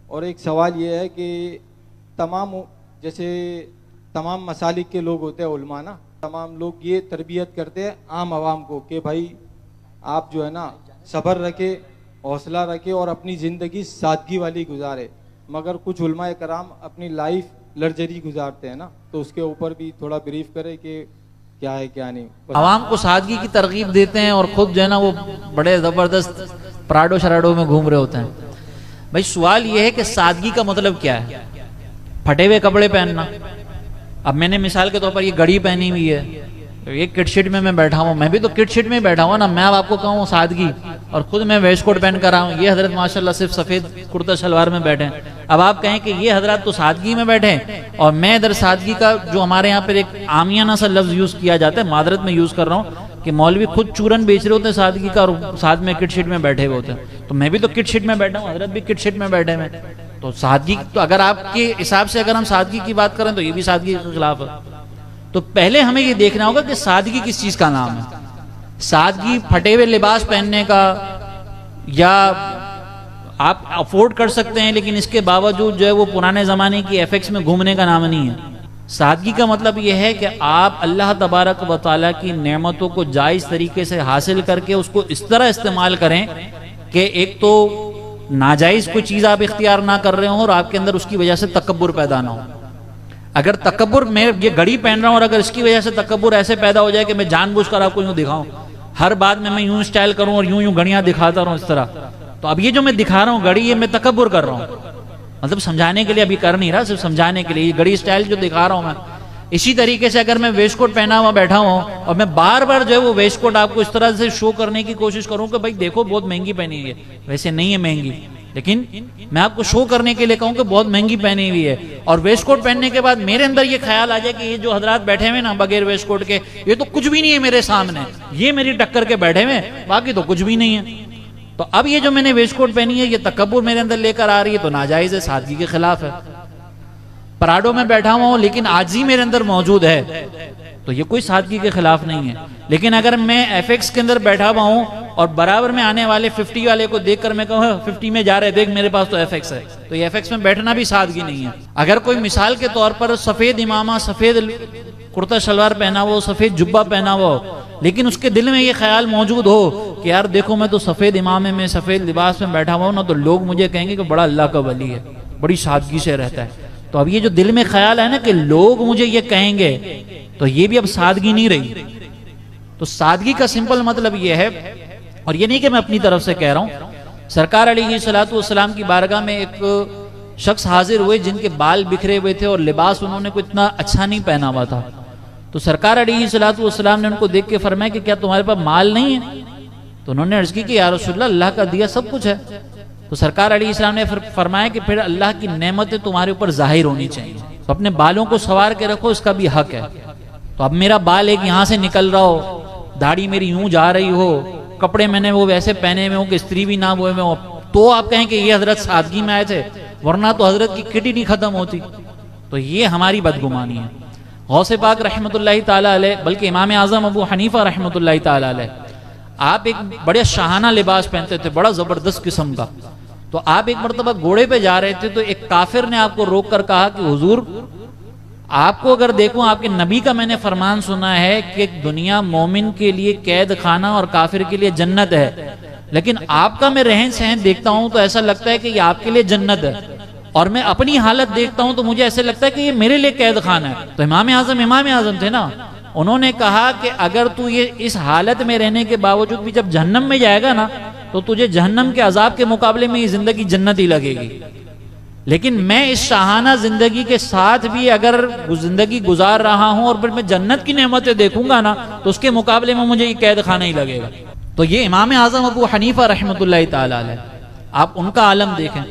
اور ایک سوال یہ ہے کہ تمام مسالک کے لوگ ہوتے ہیں علماء نا، تمام لوگ یہ تربیت کرتے ہیں عام عوام کو کہ بھائی آپ جو ہے نا صبر رکھے، حوصلہ رکھے اور اپنی زندگی سادگی والی گزارے، مگر کچھ علماء کرام اپنی لائف لگژری گزارتے ہیں نا، تو اس کے اوپر بھی تھوڑا بریف کرے کہ کیا ہے کیا نہیں. عوام کو سادگی کی ترغیب دیتے ہیں اور خود جو ہے نا وہ بڑے زبردست پراڈو شراڈو میں گھوم رہے ہوتے ہیں. بھائی سوال یہ ہے کہ سادگی کا مطلب کیا ہے؟ پھٹے ہوئے کپڑے پہننا. اب میں نے مثال کے طور پر یہ گھڑی پہنی ہوئی ہے، یہ کٹ شٹ میں بیٹھا ہوں، میں بھی تو کٹ شٹ میں بیٹھا ہوں نا. میں اب آپ کو کہوں سادگی، اور خود میں ویسٹ کوٹ پہن کر آؤں، یہ حضرت ماشاءاللہ صرف سفید کرتا شلوار میں بیٹھے ہیں. اب آپ کہیں کہ یہ حضرات تو سادگی میں بیٹھے ہیں اور میں ادھر سادگی کا جو ہمارے یہاں پر ایک عامیانہ سا لفظ یوز کیا جاتا ہے، معذرت میں یوز کر رہا ہوں، کہ مولوی خود چورن بیچ رہے ہوتے ہیں سادگی کا اور ساتھ میں کٹ شٹ میں بیٹھے ہوئے ہوتے ہیں. تو میں بھی تو کٹ شٹ میں بیٹھا ہوں، حضرت بھی کٹ شٹ میں بیٹھے ہیں. تو سادگی، تو اگر آپ کے حساب سے اگر ہم سادگی کی بات کریں تو یہ بھی سادگی کے خلاف ہے. تو پہلے ہمیں یہ دیکھنا ہوگا کہ سادگی کس چیز کا نام ہے. سادگی پھٹے ہوئے لباس پہننے کا، یا آپ افورڈ کر سکتے ہیں لیکن اس کے باوجود جو ہے وہ پرانے زمانے کی ایف ایکس میں گھومنے کا نام نہیں ہے. سادگی کا مطلب یہ ہے کہ آپ اللہ تبارک و تعالیٰ کی نعمتوں کو جائز طریقے سے حاصل کر کے اس کو اس طرح استعمال کریں کہ ایک تو ناجائز کوئی چیز آپ اختیار نہ کر رہے ہوں اور آپ کے اندر اس کی وجہ سے تکبر پیدا نہ ہو. اگر تکبر، میں یہ گھڑی پہن رہا ہوں اور اگر اس کی وجہ سے تکبر ایسے پیدا ہو جائے کہ میں جان بوجھ کر آپ کو یوں دکھاؤں، ہر بات میں یوں اسٹائل کروں اور یوں گھڑیاں دکھاتا رہوں اس طرح، تو اب یہ جو میں دکھا رہا ہوں گھڑی، یہ میں تکبر کر رہا ہوں. مطلب سمجھانے کے لیے ابھی کر نہیں رہا، صرف سمجھانے کے لیے یہ گھڑی اسٹائل جو دکھا رہا ہوں میں. اسی طریقے سے اگر میں ویسٹ کوٹ پہنا ہوا بیٹھا ہوں اور میں بار بار جو ہے وہ ویسٹ کوٹ آپ کو اس طرح سے شو کرنے کی کوشش کروں کہ بھائی دیکھو بہت مہنگی پہنی ہوئی ہے، ویسے نہیں ہے مہنگی، لیکن میں آپ کو شو کرنے کے لیے کہوں کہ بہت مہنگی پہنی ہوئی ہے، اور ویسٹ کوٹ پہننے کے بعد میرے اندر یہ خیال آ جائے کہ یہ جو حضرات بیٹھے ہوئے نا بغیر ویسٹ کوٹ کے، یہ تو کچھ بھی نہیں ہے میرے سامنے، یہ میری ٹکر کے بیٹھے ہوئے، باقی تو کچھ بھی نہیں ہے. تو اب یہ جو میں نے ویسٹ کوٹ پہنی ہے یہ تکبر میرے اندر لے کر آ رہی ہے تو ناجائز ہے، سادگی کے خلاف ہے. پراڈو میں بیٹھا ہوں لیکن عاجزی میرے اندر موجود ہے تو یہ کوئی سادگی کے خلاف نہیں ہے. لیکن اگر میں ایف ایکس کے اندر بیٹھا ہوا ہوں اور برابر میں آنے والے 50 والے کو دیکھ کر میں کہوں 50 میں جا رہے دیکھ میرے پاس تو ایف ایکس ہے، تو یہ ایف ایکس میں بیٹھنا بھی سادگی نہیں ہے. اگر کوئی مثال کے طور پر سفید امامہ، سفید کرتا شلوار پہنا ہوا ہو، سفید جبہ پہنا ہوا ہو، لیکن اس کے دل میں یہ خیال موجود ہو کہ یار دیکھو میں تو سفید امامے میں سفید لباس میں بیٹھا ہوا ہوں نا، تو لوگ مجھے کہیں گے کہ بڑا اللہ کا ولی ہے، بڑی سادگی سے رہتا ہے. تو اب یہ جو دل میں خیال ہے نا کہ لوگ مجھے یہ کہیں گے، تو یہ بھی اب سادگی نہیں رہی. تو سادگی کا سمپل مطلب یہ ہے، اور یہ نہیں کہ میں اپنی طرف سے کہہ رہا ہوں. سرکار علیہ الصلوۃ والسلام کی بارگاہ میں ایک شخص حاضر ہوئے جن کے بال بکھرے ہوئے تھے اور لباس انہوں نے کوئی اتنا اچھا نہیں پہنا ہوا تھا. تو سرکار علیہ الصلوۃ والسلام نے ان کو دیکھ کے فرمایا کہ کیا تمہارے پاس مال نہیں ہے؟ تو انہوں نے عرض کی کہ یا رسول اللہ، اللہ کا دیا سب کچھ ہے. تو سرکار علیہ السلام نے فرمایا کہ پھر اللہ کی نعمتیں تمہارے اوپر ظاہر ہونی چاہیے، تو اپنے بالوں کو سنوار کے رکھو، اس کا بھی حق ہے. تو اب میرا بال ایک یہاں سے نکل رہا ہو، داڑھی میری یوں جا رہی ہو، کپڑے میں نے وہ ویسے پہنے ہوئے ہوں کہ استری بھی نہ ہوئے میں ہوں، تو آپ کہیں کہ یہ حضرت سادگی میں آئے تھے، ورنہ تو حضرت کی کٹ ہی نہیں ختم ہوتی. تو یہ ہماری بدگمانی ہے. غوث پاک رحمۃ اللہ تعالیٰ علیہ، بلکہ امام اعظم ابو حنیفہ رحمۃ اللہ تعالیٰ علیہ، آپ ایک بڑے شاہانہ لباس پہنتے تھے، بڑا زبردست قسم کا. تو آپ ایک مرتبہ گھوڑے پہ جا رہے تھے تو ایک کافر نے آپ کو روک کر کہا کہ حضور آپ کو اگر دیکھوں، آپ کے نبی کا میں نے فرمان سنا ہے کہ دنیا مومن کے لیے قید خانہ اور کافر کے لیے جنت ہے، لیکن آپ کا میں رہن سہن دیکھتا ہوں تو ایسا لگتا ہے کہ یہ آپ کے لیے جنت ہے، اور میں اپنی حالت دیکھتا ہوں تو مجھے ایسے لگتا ہے کہ یہ میرے لیے قید خانہ ہے. تو امام اعظم تھے نا، انہوں نے کہا کہ اگر تو یہ اس حالت میں رہنے کے باوجود بھی جب جہنم میں جائے گا نا، تو تجھے جہنم کے عذاب کے مقابلے میں یہ زندگی جنت ہی لگے گی. لیکن میں اس شاہانہ زندگی کے ساتھ بھی اگر زندگی گزار رہا ہوں اور پھر میں جنت کی نعمتیں دیکھوں گا نا، تو اس کے مقابلے میں مجھے یہ قید خانہ ہی لگے گا. تو یہ امام اعظم ابو حنیفہ رحمۃ اللہ تعالیٰ علیہ، آپ ان کا عالم دیکھیں.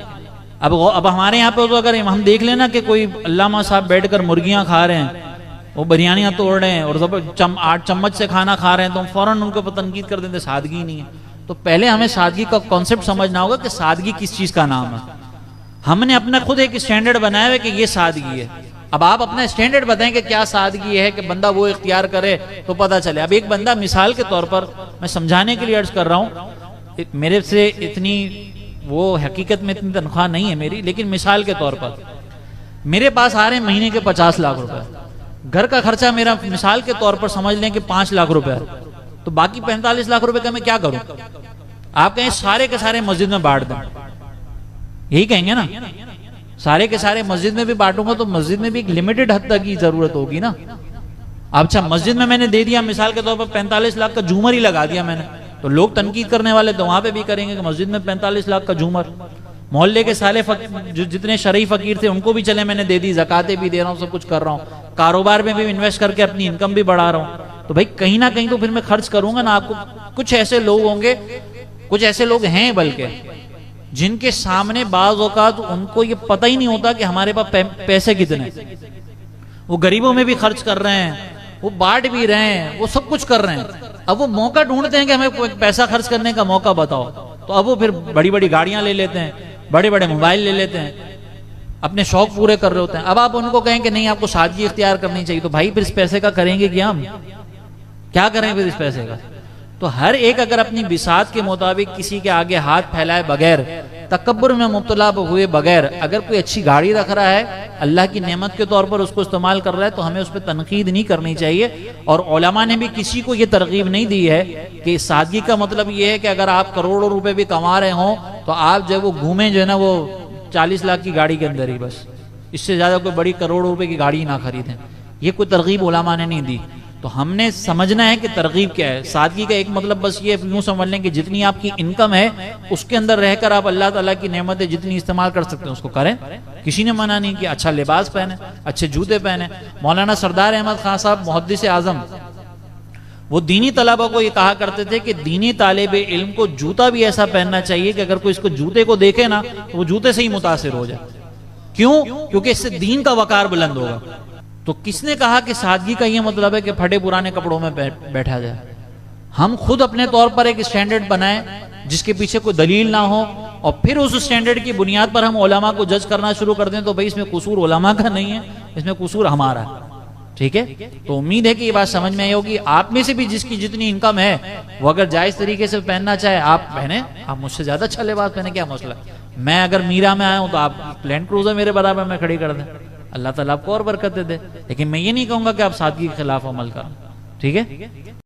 اب ہمارے یہاں پہ تو اگر ہم دیکھ لینا کہ کوئی علامہ صاحب بیٹھ کر مرغیاں کھا رہے ہیں، وہ بریانیاں توڑ رہے ہیں اور 8 چمچ سے کھانا کھا رہے ہیں، تو ہم فوراً ان کو تنقید کر دیتے سادگی نہیں ہے. تو پہلے ہمیں سادگی کا کانسیپٹ سمجھنا ہوگا کہ سادگی کس چیز کا نام ہے. ہم نے اپنا خود ایک اسٹینڈرڈ بنایا ہے کہ یہ سادگی ہے. اب آپ اپنا اسٹینڈرڈ بتائیں کہ کیا سادگی ہے کہ بندہ وہ اختیار کرے تو پتہ چلے. اب ایک بندہ مثال کے طور پر میں سمجھانے کے لیے عرض کر رہا ہوں، میرے سے اتنی وہ حقیقت میں اتنی تنخواہ نہیں ہے میری، لیکن مثال کے طور پر میرے پاس آ رہے ہیں مہینے کے 50 لاکھ روپے، گھر کا خرچہ میرا مثال کے طور پر سمجھ لیں کہ 5 لاکھ روپے ہے، تو باقی 45 لاکھ روپے کا میں کیا کروں؟ آپ کہیں سارے کے سارے مسجد میں بانٹ دیں، یہی کہیں گے نا، سارے کے سارے مسجد میں بھی بانٹوں گا تو مسجد میں بھی ایک لمیٹڈ حد تک کی ضرورت ہوگی نا۔ اچھا مسجد میں نے دے دیا مثال کے طور پر 45 لاکھ کا جھومر ہی لگا دیا میں نے، تو لوگ تنقید کرنے والے تو وہاں پہ بھی کریں گے کہ مسجد میں 45 لاکھ کا جھومر، محلے کے سارے جتنے شرعی فقیر تھے ان کو بھی چلے میں نے دے دی، زکاتیں بھی دے رہا ہوں، سب کچھ کر رہا ہوں، کاروبار میں بھی انویسٹ کر کے اپنی انکم بھی بڑھا رہا ہوں، تو بھائی کہیں نہ کہیں تو پھر میں خرچ کروں گا نا۔ آپ کو کچھ ایسے لوگ ہوں گے، کچھ ایسے لوگ ہیں بلکہ جن کے سامنے بعض اوقات ان کو یہ پتہ ہی نہیں ہوتا کہ ہمارے پاس پیسے کتنے، وہ غریبوں میں بھی خرچ کر رہے ہیں، وہ بانٹ بھی رہے ہیں، وہ سب کچھ کر رہے ہیں، اب وہ موقع ڈھونڈتے ہیں کہ ہمیں پیسہ خرچ کرنے کا موقع بتاؤ، تو اب وہ پھر بڑی بڑی گاڑیاں لے لیتے ہیں، بڑے بڑے موبائل لے لیتے ہیں، اپنے شوق پورے کر رہے ہوتے ہیں۔ اب آپ ان کو کہیں کہ نہیں آپ کو سادگی اختیار کرنی چاہیے، تو بھائی پھر اس پیسے کا کریں گے کیا؟ ہم کیا کریں پھر اس پیسے کا؟ تو ہر ایک اگر اپنی بساط کے مطابق کسی کے آگے ہاتھ پھیلائے بغیر، تکبر میں مبتلا ہوئے بغیر، اگر کوئی اچھی گاڑی رکھ رہا ہے اللہ کی نعمت کے طور پر اس کو استعمال کر رہا ہے تو ہمیں اس پہ تنقید نہیں کرنی چاہیے۔ اور علماء نے بھی کسی کو یہ ترغیب نہیں دی ہے کہ سادگی کا مطلب یہ ہے کہ اگر آپ کروڑوں روپے بھی کما رہے ہوں تو آپ جو وہ گھومیں جو ہے نا وہ 40 لاکھ کی گاڑی کے اندر ہی، بس اس سے زیادہ کوئی بڑی کروڑوں روپے کی گاڑی نہ خریدیں، یہ کوئی ترغیب علماء نے نہیں دی۔ تو ہم نے سمجھنا ہے کہ ترغیب کیا ہے۔ سادگی کا ایک مطلب بس یہ یوں سمجھ لیں کہ جتنی آپ کی انکم ہے اس کے اندر رہ کر آپ اللہ تعالیٰ کی نعمتیں جتنی استعمال کر سکتے ہیں اس کو کریں، کسی نے منع نہیں کہ اچھا لباس پہنے، اچھے جوتے پہنے۔ مولانا سردار احمد خان صاحب محدث اعظم وہ دینی طلبہ کو یہ کہا کرتے تھے کہ دینی طالب علم کو جوتا بھی ایسا پہننا چاہیے کہ اگر کوئی اس کو جوتے کو دیکھے نا تو وہ جوتے سے ہی متاثر ہو جائے۔ کیوں؟ کیونکہ اس سے دین کا وقار بلند ہوگا۔ تو کس نے کہا کہ سادگی کا یہ مطلب ہے کہ پھٹے پرانے کپڑوں میں بیٹھا جائے؟ ہم خود اپنے طور پر ایک سٹینڈرڈ بنائیں جس کے پیچھے کوئی دلیل نہ ہو، اور پھر اس سٹینڈرڈ کی بنیاد پر ہم علماء کو جج کرنا شروع کر دیں تو بھائی اس میں قصور علماء کا نہیں ہے، اس میں قصور ہمارا ہے۔ ٹھیک ہے، تو امید ہے کہ یہ بات سمجھ میں آئی ہوگی۔ آپ میں سے بھی جس کی جتنی انکم ہے وہ اگر جائز طریقے سے پہننا چاہے آپ پہنیں، آپ مجھ سے زیادہ اچھا لباس پہنے، کیا مسئلہ؟ میں اگر میرا میں آیا ہوں تو آپ لینڈ کروزر میرے برابر میں کھڑی کر دیں، اللہ تعالیٰ آپ کو اور برکت دے دے، لیکن میں یہ نہیں کہوں گا کہ آپ سادگی کے خلاف عمل کریں۔ ٹھیک ہے۔